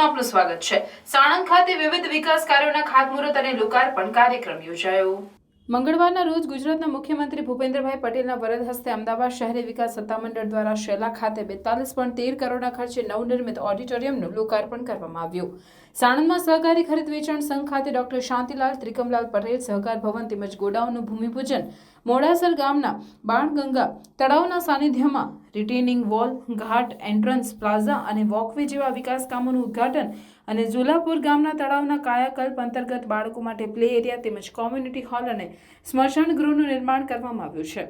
ન્યૂઝમાં આપનું સ્વાગત છે। સાણંદ ખાતે વિવિધ વિકાસ કાર્યોના ખાતમુહૂર્ત અને લોકાર્પણ કાર્યક્રમ યોજાયો। મંગળવારના રોજ ગુજરાતના મુખ્યમંત્રી ભૂપેન્દ્રભાઈ પટેલના વરદ હસ્તે અમદાવાદ શહેરી વિકાસ સત્તામંડળ દ્વારા શેલા ખાતે 42.13 કરોડના ખર્ચે નવનિર્મિત ઓડિટોરિયમનું લોકાર્પણ કરવામાં આવ્યું। સાણંદમાં સહકારી ખરીદ વેચાણ સંઘ ખાતે ડોક્ટર શાંતિલાલ ત્રિકમલાલ પટેલ સહકાર ભવન તેમજ ગોડાઉનનું ભૂમિપૂજન, મોડાસર ગામના બાણગંગા તળાવના સાનિધ્યમાં રિટેનિંગ વોલ, ઘાટ, એન્ટ્રન્સ, પ્લાઝા અને વોકવે જેવા વિકાસ કામોનું ઉદ્ઘાટન અને ઝુલાપુર ગામના તળાવના કાયાકલ્પ અંતર્ગત બાળકો માટે પ્લે એરિયા તેમજ કોમ્યુનિટી હોલ અને સ્મશાન ગૃહનું નિર્માણ કરવામાં આવ્યું છે।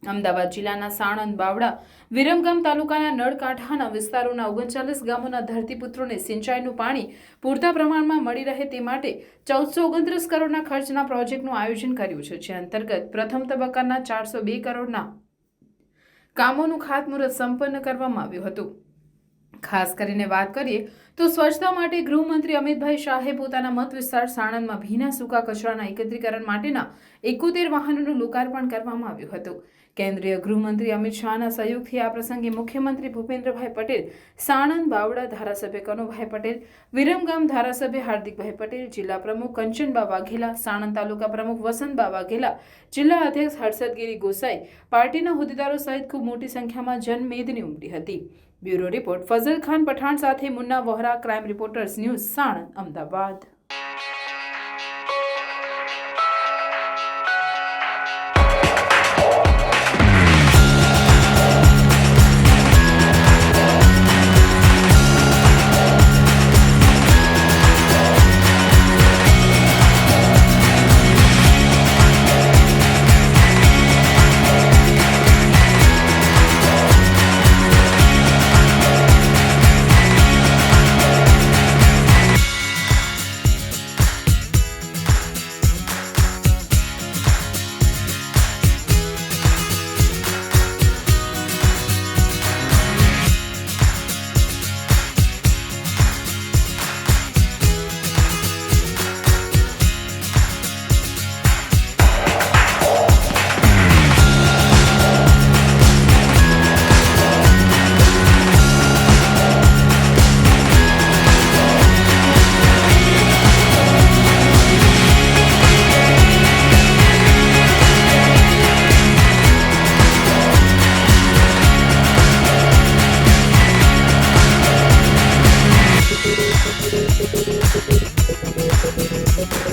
અમદાવાદ જિલ્લાના સાણંદ, બાવળા, વિરમગામ તાલુકાના નળકાંઠાના વિસ્તારોના 39 ગામોના ધરતીપુત્રોને સિંચાઈનું પાણી પૂરતા પ્રમાણમાં મળી રહે તે માટે 1429 કરોડના ખર્ચના પ્રોજેક્ટનું આયોજન કર્યું છે, જે અંતર્ગત પ્રથમ તબક્કાના 402 કરોડના કામોનું ખાતમુહૂર્ત સંપન્ન કરવામાં આવ્યું હતું। ખાસ કરીને વાત કરીએ તો સ્વચ્છતા માટે ગૃહમંત્રી અમિતભાઈ શાહે પોતાના મત વિસ્તાર સાણંદમાં ભીના સૂકા કચરાના એકત્રીકરણ માટેના 71 વાહનોનું લોકાર્પણ કરવામાં આવ્યું હતું। કેન્દ્રીય ગૃહમંત્રી અમિત શાહના સહયોગથી આ પ્રસંગે મુખ્યમંત્રી ભૂપેન્દ્રભાઈ પટેલ, સાણંદ બાવળા ધારાસભ્ય કનુભાઈ પટેલ, વિરમગામ ધારાસભ્ય હાર્દિકભાઈ પટેલ, જિલ્લા પ્રમુખ કંચનબા વાઘેલા, સાણંદ તાલુકા પ્રમુખ વસંતબા વાઘેલા, જિલ્લા અધ્યક્ષ હર્ષદગીરી ગોસાઈ, પાર્ટીના હોદ્દેદારો સહિત ખૂબ મોટી સંખ્યામાં જનમેદની ઉમટી હતી। બ્યુરો રિપોર્ટ ફઝલ ખાન પઠાણ સાથે Munna Vohra, crime reporters news, Sanand, Ahmedabad.